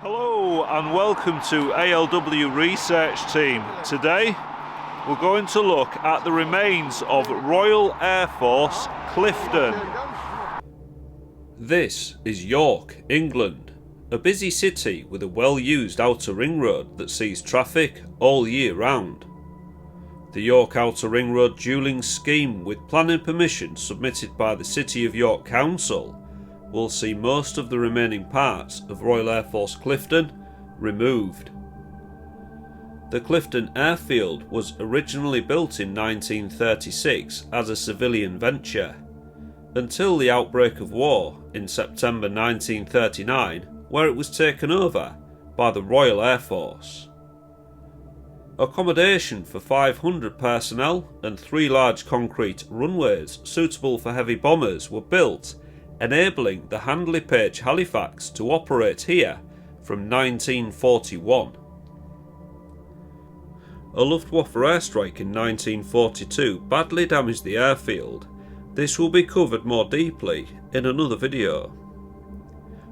Hello and welcome to ALW Research Team. Today we're going to look at the remains of Royal Air Force Clifton. This is York, England, a busy city with a well-used outer ring road that sees traffic all year round. The York Outer Ring Road dualling scheme, with planning permission submitted by the City of York Council, will see most of the remaining parts of Royal Air Force Clifton removed. The Clifton Airfield was originally built in 1936 as a civilian venture, until the outbreak of war in September 1939, where it was taken over by the Royal Air Force. Accommodation for 500 personnel and 3 large concrete runways suitable for heavy bombers were built, enabling the Handley Page Halifax to operate here from 1941. A Luftwaffe airstrike in 1942 badly damaged the airfield. This will be covered more deeply in another video.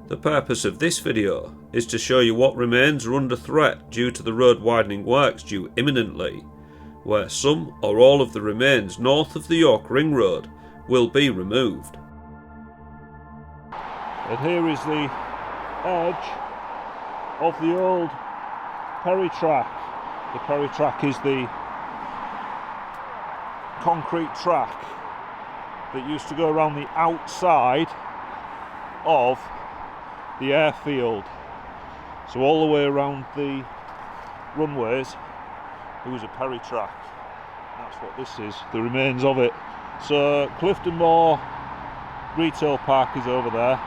The purpose of this video is to show you what remains are under threat due to the road widening works due imminently, where some or all of the remains north of the York Ring Road will be removed. And here is the edge of the old Perry track. The Perry track is the concrete track that used to go around the outside of the airfield. So all the way around the runways there was a Perry track. That's what this is, the remains of it. So Clifton Moor Retail Park is over there.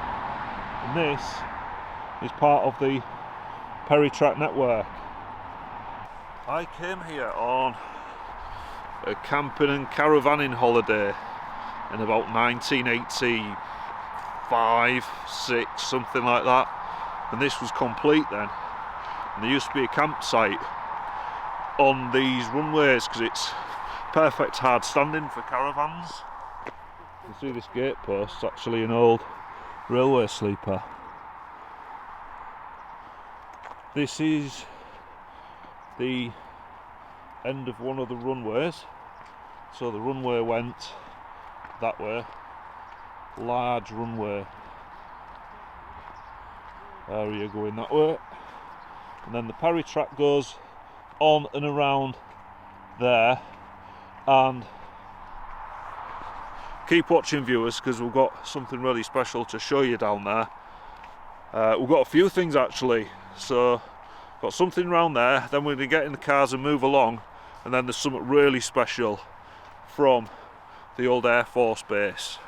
And this is part of the Perry track network. I came here on a camping and caravanning holiday in about 1985, 6, something like that. And this was complete then. And there used to be a campsite on these runways because it's perfect hard standing for caravans. You can see this gate post, it's actually an old railway sleeper. This is the end of one of the runways. So the runway went that way, large runway area going that way, and then the Perry track goes on and around there. And keep watching, viewers, because we've got something really special to show you down there. We've got a few things actually. So got something around there, then we're going to get in the cars and move along, and then there's something really special from the old Air Force base.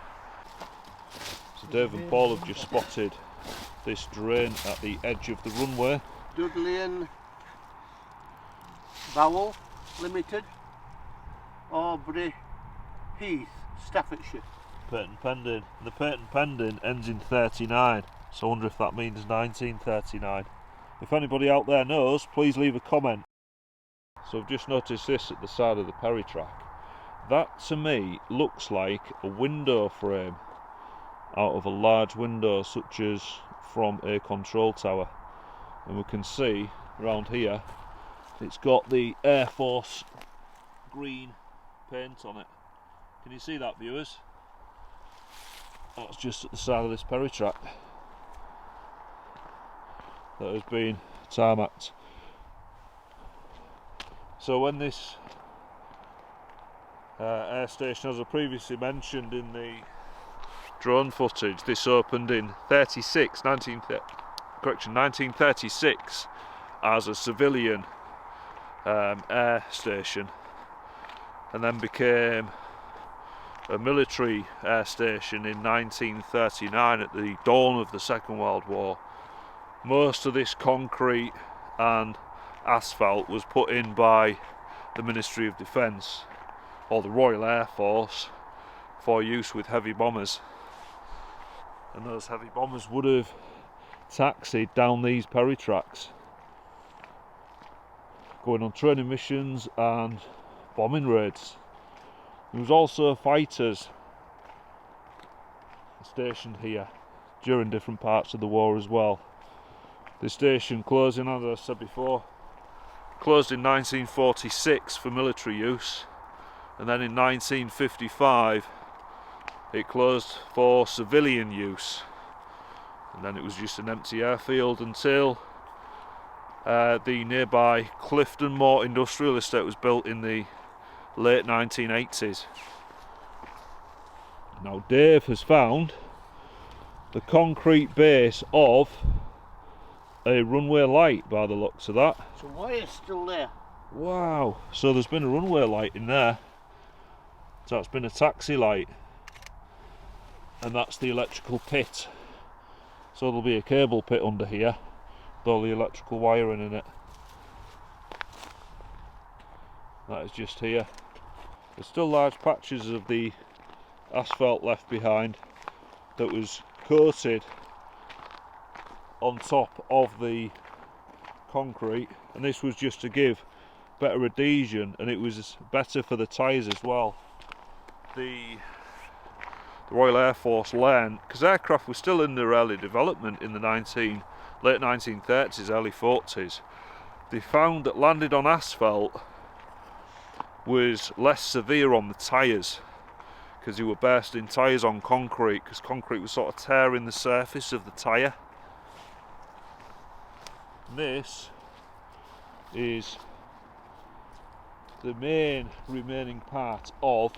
So Dave and Paul have just spotted this drain at the edge of the runway. Dudley Vowel Limited, Aubrey Heath, Staffordshire. Patent pending. The patent pending ends in 39, so I wonder if that means 1939. If anybody out there knows, please leave a comment. So I've just noticed this at the side of the Perry track. That to me looks like a window frame out of a large window, such as from a control tower. And we can see around here it's got the Air Force green paint on it. Can you see that, viewers? That's just at the side of this Perry track that has been tarmacked. So when this air station, as I previously mentioned in the drone footage, this opened in 1936 as a civilian air station, and then became a military air station in 1939 at the dawn of the Second World War. Most of this concrete and asphalt was put in by the Ministry of Defence or the Royal Air Force for use with heavy bombers, and those heavy bombers would have taxied down these Perry tracks, going on training missions and bombing raids. There was also fighters stationed here during different parts of the war as well. This station closing, as I said before, closed in 1946 for military use, and then in 1955 it closed for civilian use, and then it was just an empty airfield until the nearby Clifton Moor Industrial Estate was built in the late 1980s. Now Dave has found the concrete base of a runway light by the looks of that. So why is still there? Wow, so there's been a runway light in there. So that's been a taxi light, and that's the electrical pit. So there'll be a cable pit under here with all the electrical wiring in it. That is just here. There's still large patches of the asphalt left behind that was coated on top of the concrete, and this was just to give better adhesion, and it was better for the tyres as well. The Royal Air Force learned, because aircraft were still in their early development in the late 1930s, early 40s, they found that landed on asphalt was less severe on the tyres, because you were bursting tyres on concrete, because concrete was sort of tearing the surface of the tyre. This is the main remaining part of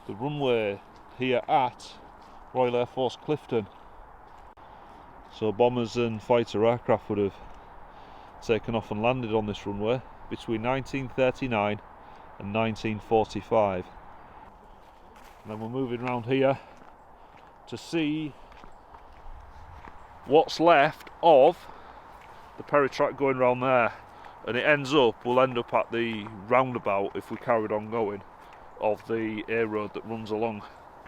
the runway here at Royal Air Force Clifton. So bombers and fighter aircraft would have taken off and landed on this runway between 1939 and 1945. And then we're moving around here to see what's left of the Pyrotechnics going round there, and we'll end up at the roundabout, if we carried on going, of the air road that runs along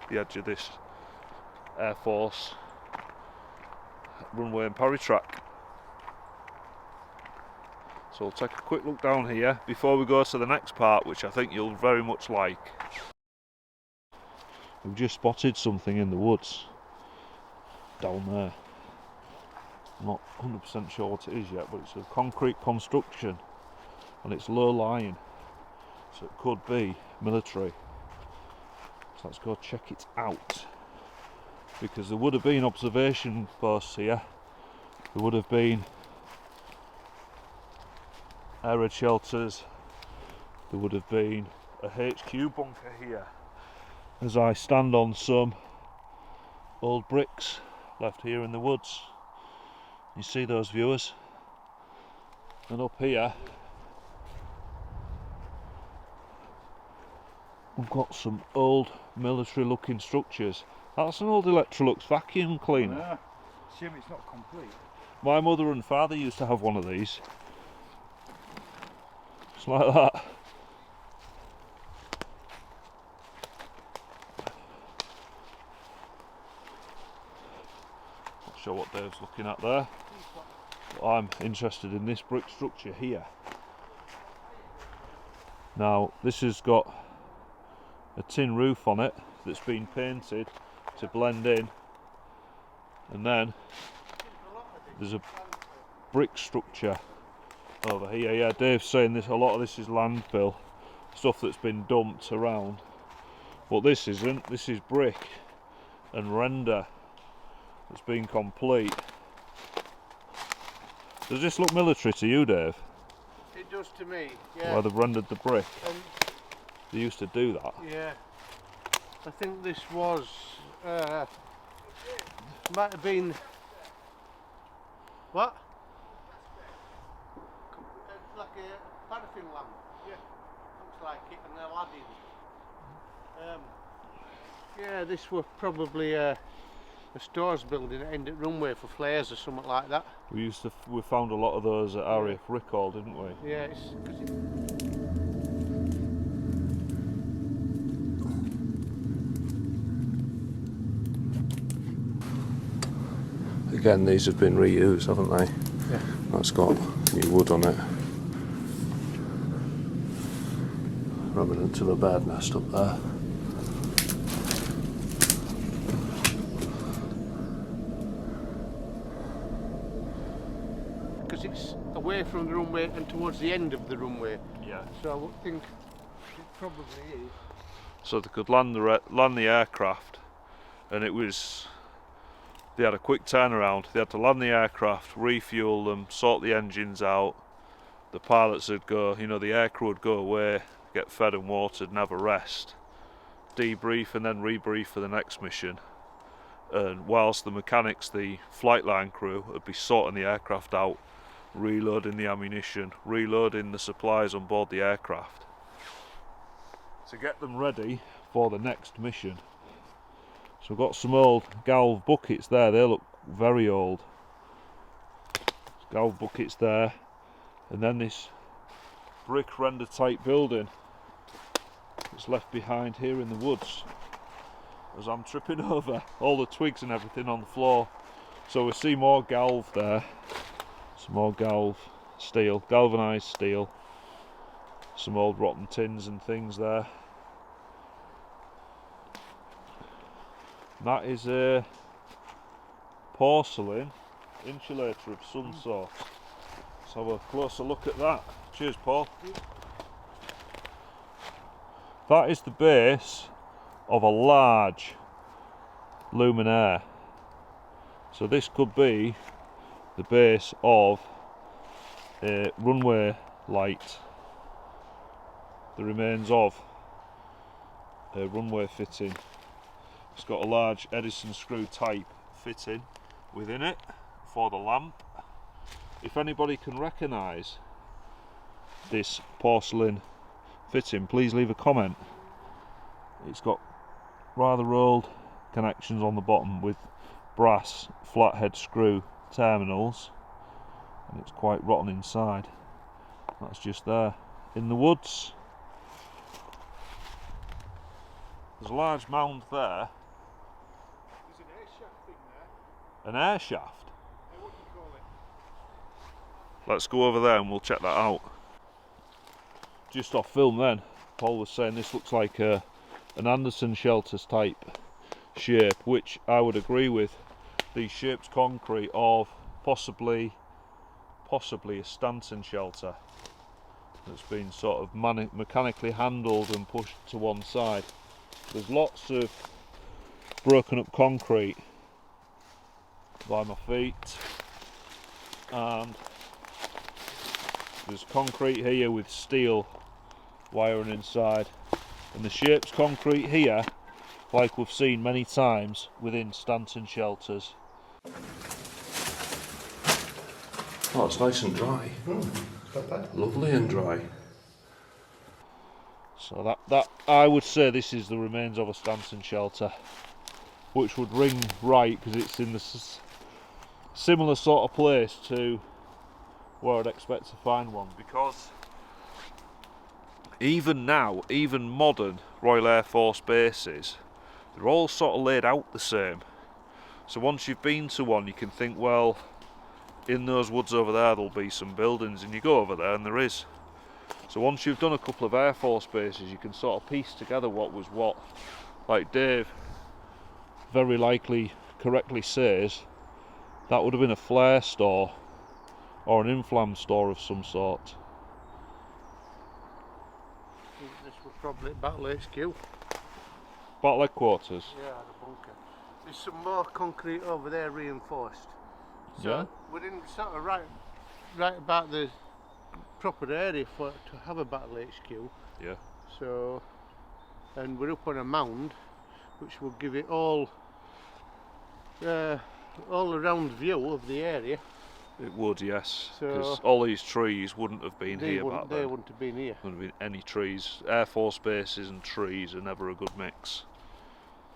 the edge of this Air Force runway and Pyrotechnics. So we'll take a quick look down here before we go to the next part, which I think you'll very much like. We've just spotted something in the woods down there. I'm not 100% sure what it is yet, but it's a concrete construction and it's low lying, so it could be military. So let's go check it out, because there would have been observation posts here, there would have been air raid shelters, there would have been a HQ bunker here, as I stand on some old bricks left here in the woods. You see those, viewers? And up here we've got some old military looking structures. That's an old Electrolux vacuum cleaner. Yeah. Assume it's not complete. My mother and father used to have one of these. It's like that. Not sure what Dave's looking at there. But I'm interested in this brick structure here. Now this has got a tin roof on it that's been painted to blend in, and then there's a brick structure over here. Yeah, Dave's saying this, a lot of this is landfill stuff that's been dumped around, but this isn't. This is brick and render that's been complete. Does this look military to you, Dave? It does to me, yeah. Where they've rendered the brick. And They used to do that. yeah, I think this was might have been what? It's like a paraffin lamp. Yeah, looks like it, and Aladdin. Yeah, this was probably a stores building at end at runway for flares or something like that. We found a lot of those at RAF Recall, didn't we? Yeah, it's 'cause it, Again, these have been reused, haven't they? yeah. That's got new wood on it. Remnant of a bird nest up there. because it's away from the runway and towards the end of the runway. Yeah. So I would think it probably is. So they could land the aircraft, and they had a quick turnaround. They had to land the aircraft, refuel them, sort the engines out. The pilots would go, you know, the aircrew would go away, get fed and watered and have a rest, debrief and then rebrief for the next mission. And whilst the mechanics, the flight line crew, would be sorting the aircraft out, reloading the ammunition, reloading the supplies on board the aircraft, to get them ready for the next mission. So we've got some old galv buckets there, they look very old. Galv buckets there, and then this brick render type building that's left behind here in the woods as I'm tripping over all the twigs and everything on the floor. So we see more galv there, some more galv steel, galvanised steel, some old rotten tins and things there. That is a porcelain insulator of some sort. Let's have a closer look at that. Cheers, Paul. That is the base of a large luminaire. So this could be the base of a runway light, the remains of a runway fitting. It's got a large Edison screw type fitting within it for the lamp. If anybody can recognise this porcelain fitting, please leave a comment. It's got rather old connections on the bottom with brass flathead screw terminals, and it's quite rotten inside. That's just there in the woods. There's a large mound there. There's an air shaft thing there. An air shaft? What do you call it? Let's go over there and we'll check that out. Just off film then, Paul was saying this looks like an Anderson shelters type shape, which I would agree with. These shaped concrete of possibly a Stanton shelter that's been sort of mechanically handled and pushed to one side. There's lots of broken up concrete by my feet, and there's concrete here with steel wiring inside, and the shape's concrete here, like we've seen many times within Stanton shelters. Oh, it's nice and dry. Not bad. Lovely and dry. So that I would say this is the remains of a Stanton shelter, which would ring right because it's in the similar sort of place to where I'd expect to find one. Because even now, even modern Royal Air Force bases, they're all sort of laid out the same. So once you've been to one, you can think, well, in those woods over there there'll be some buildings, and you go over there and there is. So once you've done a couple of Air Force bases, you can sort of piece together what was what. Like Dave very likely correctly says, that would have been a flare store or an inflam store of some sort. This was probably Battle HQ. Battle headquarters. Yeah, the bunker. There's some more concrete over there reinforced. So Yeah. we're in sort of right about the proper area for to have a Battle HQ. Yeah. So, and we're up on a mound, which will give it all around view of the area. It would, yes. So Because all these trees wouldn't have been They here back wouldn't, then. they wouldn't have been here. Wouldn't have been any trees. Air Force bases and trees are never a good mix.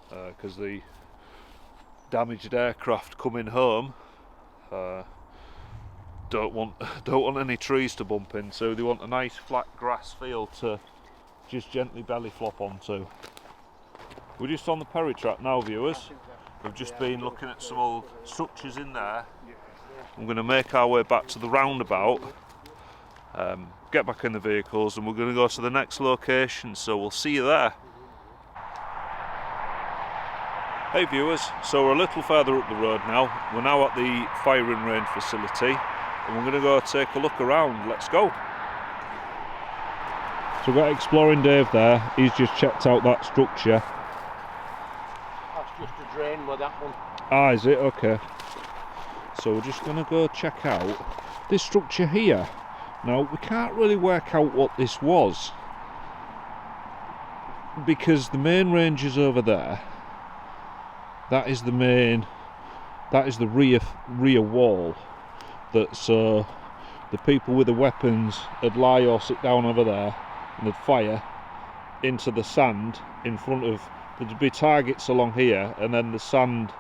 Because the damaged aircraft coming home don't want any trees to bump into. They want a nice flat grass field to just gently belly flop onto. We're just on the Perry track now, viewers. We've just been looking at some old structures in there. I'm going to make our way back to the roundabout, get back in the vehicles, and we're going to go to the next location, so we'll see you there. Hey viewers, so we're a little further up the road now. We're now at the firing range facility and we're going to go take a look around. Let's go. So we've got Exploring Dave there. He's just checked out that structure. That's just a drain with that one. Ah, is it? Okay. So we're just going to go check out this structure here. Now, we can't really work out what this was, because the main range is over there. That is the main, that is the rear wall. That so the people with the weapons would lie or sit down over there and they'd fire into the sand in front of, there'd be targets along here, and then the sand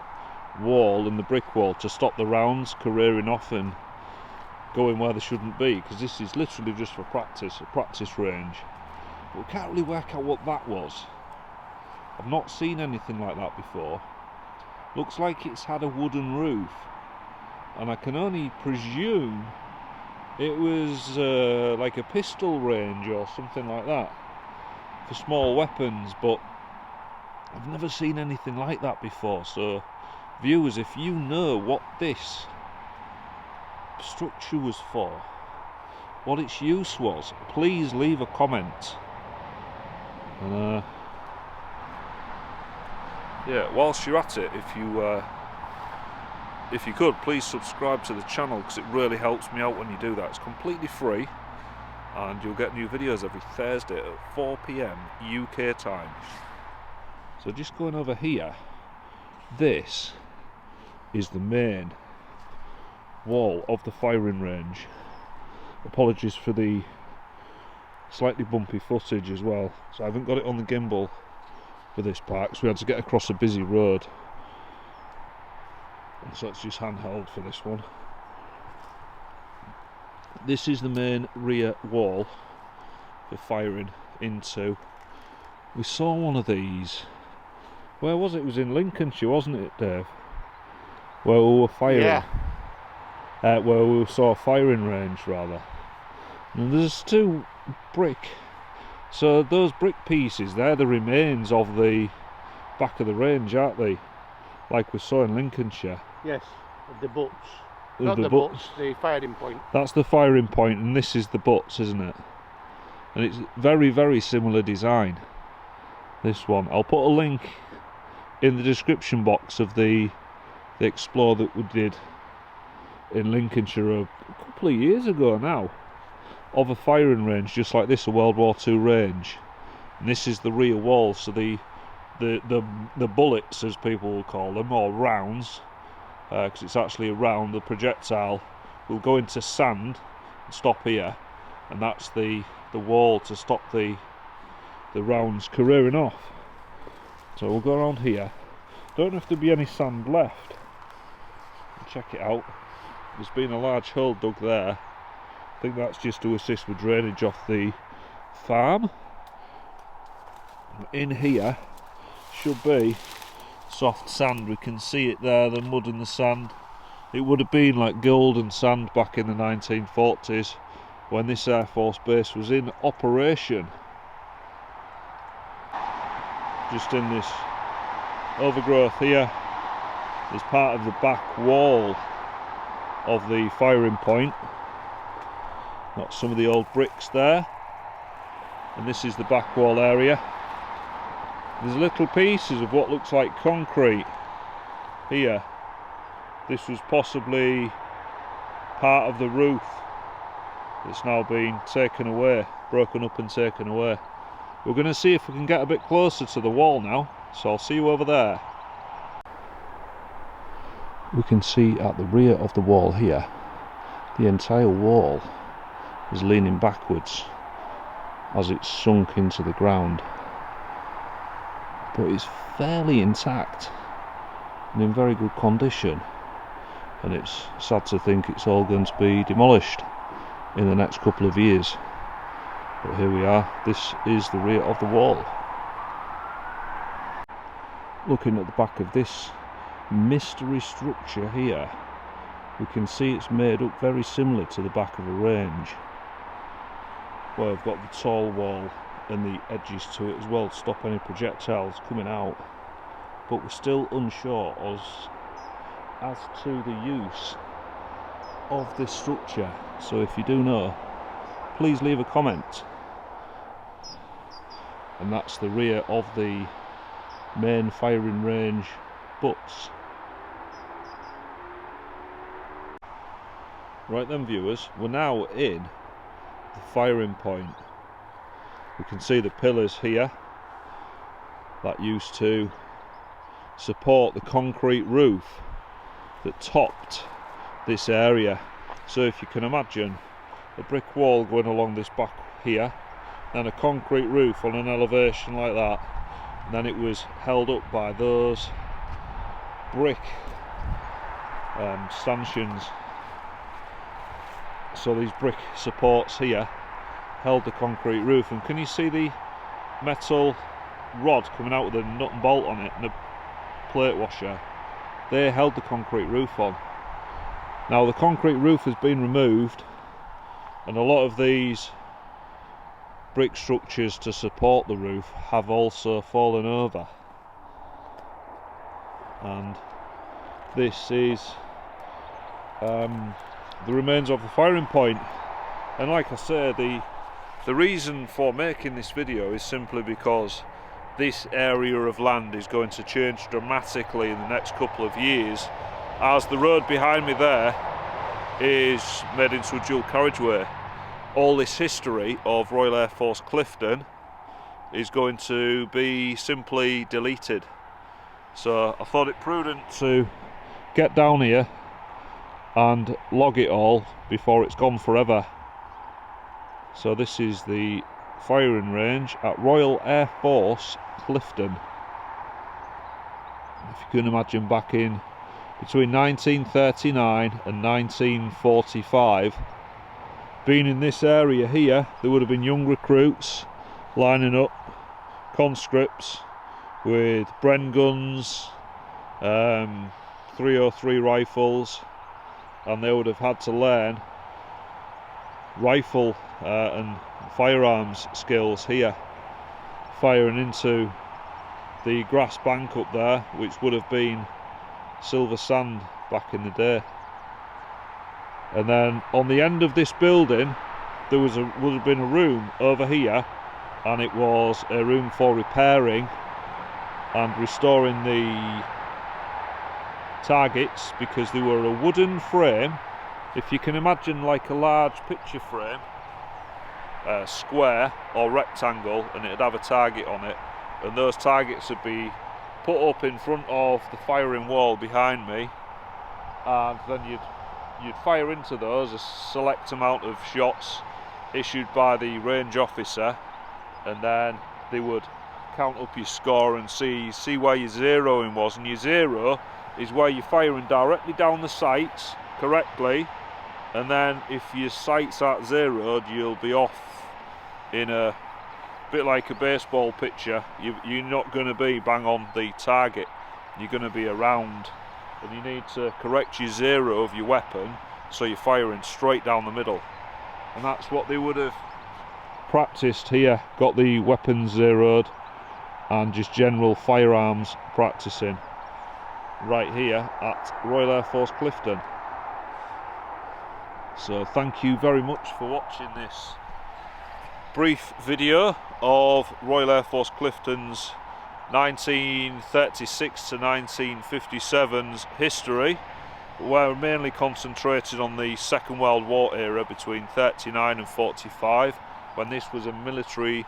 wall and the brick wall to stop the rounds careering off and going where they shouldn't be, because this is literally just for practice, a practice range. But we can't really work out what that was. I've not seen anything like that before. Looks like it's had a wooden roof, and I can only presume it was like a pistol range or something like that for small weapons, but I've never seen anything like that before. So viewers, if you know what this structure was for, what its use was, please leave a comment. And yeah, whilst you're at it, if you could, please subscribe to the channel, because it really helps me out when you do that. It's completely free, and you'll get new videos every Thursday at 4 PM UK time. So just going over here, this is the main wall of the firing range. Apologies for the slightly bumpy footage as well, so I haven't got it on the gimbal for this part, so we had to get across a busy road, and so it's just handheld for this one. This is the main rear wall for firing into. We saw one of these, where was it? It was in Lincolnshire, wasn't it, Dave? Where we were firing. Yeah. Where we saw a firing range, rather. And there's two brick. So those brick pieces, they're the remains of the back of the range, aren't they? Like we saw in Lincolnshire. Yes, the butts. The Not the butts. butts, the firing point. That's the firing point, and this is the butts, isn't it? And it's very, very similar design, this one. I'll put a link in the description box of the Explore that we did in Lincolnshire a couple of years ago now, of a firing range just like this, a World War II range. And this is the rear wall, so the bullets, as people will call them, or rounds, because it's actually a round, the projectile will go into sand and stop here, and that's the wall to stop the rounds careering off. So we'll go around here. Don't know if there'll be any sand left. Check it out. There's been a large hole dug there. I think that's just to assist with drainage off the farm. In here should be soft sand. We can see it there, the mud and the sand. It would have been like golden sand back in the 1940s when this Air Force base was in operation. Just in this overgrowth here is part of the back wall of the firing point. Got some of the old bricks there, and this is the back wall area. There's little pieces of what looks like concrete here. This was possibly part of the roof that's now been taken away, broken up and taken away. We're going to see if we can get a bit closer to the wall now, so I'll see you over there. We can see at the rear of the wall here, the entire wall is leaning backwards as it's sunk into the ground, but it's fairly intact and in very good condition, and it's sad to think it's all going to be demolished in the next couple of years. But here we are, this is the rear of the wall. Looking at the back of this mystery structure here, we can see it's made up very similar to the back of a range, where we've got the tall wall and the edges to it as well to stop any projectiles coming out. But we're still unsure as to the use of this structure, so if you do know, please leave a comment. And that's the rear of the main firing range butts. Right then viewers, we're now in the firing point. We can see the pillars here that used to support the concrete roof that topped this area. So if you can imagine a brick wall going along this back here, and a concrete roof on an elevation like that, and then it was held up by those brick stanchions. So these brick supports here held the concrete roof, and can you see the metal rod coming out with a nut and bolt on it and a plate washer? They held the concrete roof on. Now the concrete roof has been removed, and a lot of these brick structures to support the roof have also fallen over, and this is the remains of the firing point. And like I say, the reason for making this video is simply because this area of land is going to change dramatically in the next couple of years, as the road behind me there is made into a dual carriageway. All this history of Royal Air Force Clifton is going to be simply deleted. So I thought it prudent to get down here and log it all before it's gone forever. So this is the firing range at Royal Air Force Clifton. If you can imagine, back in between 1939 and 1945, being in this area here, there would have been young recruits lining up, conscripts with Bren guns, 303 rifles, and they would have had to learn rifle and firearms skills here, firing into the grass bank up there, which would have been silver sand back in the day. And then on the end of this building there would have been a room over here, and it was a room for repairing and restoring the targets, because they were a wooden frame, if you can imagine like a large picture frame, square or rectangle, and it'd have a target on it, and those targets would be put up in front of the firing wall behind me, and then you'd fire into those a select amount of shots issued by the range officer, and then they would count up your score and see where your zeroing was. And your zero is where you're firing directly down the sights correctly, and then if your sights aren't zeroed, you'll be off in a bit like a baseball pitcher. You're not going to be bang on the target, you're going to be around, and you need to correct your zero of your weapon so you're firing straight down the middle. And that's what they would have practiced here, got the weapons zeroed and just general firearms practicing right here at Royal Air Force Clifton. So thank you very much for watching this brief video of Royal Air Force Clifton's 1936 to 1957's history. We're mainly concentrated on the Second World War era between 39 and 45, when this was a military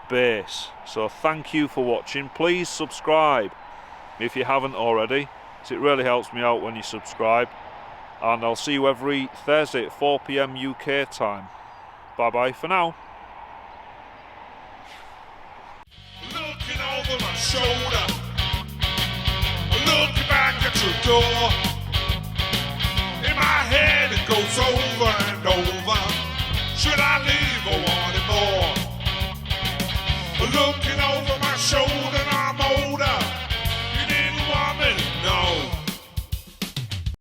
base. So thank you for watching. Please subscribe if you haven't already, because it really helps me out when you subscribe. And I'll see you every Thursday at 4 PM UK time. Bye bye for now. Looking over my shoulder, looking back at your door. In my head it goes over.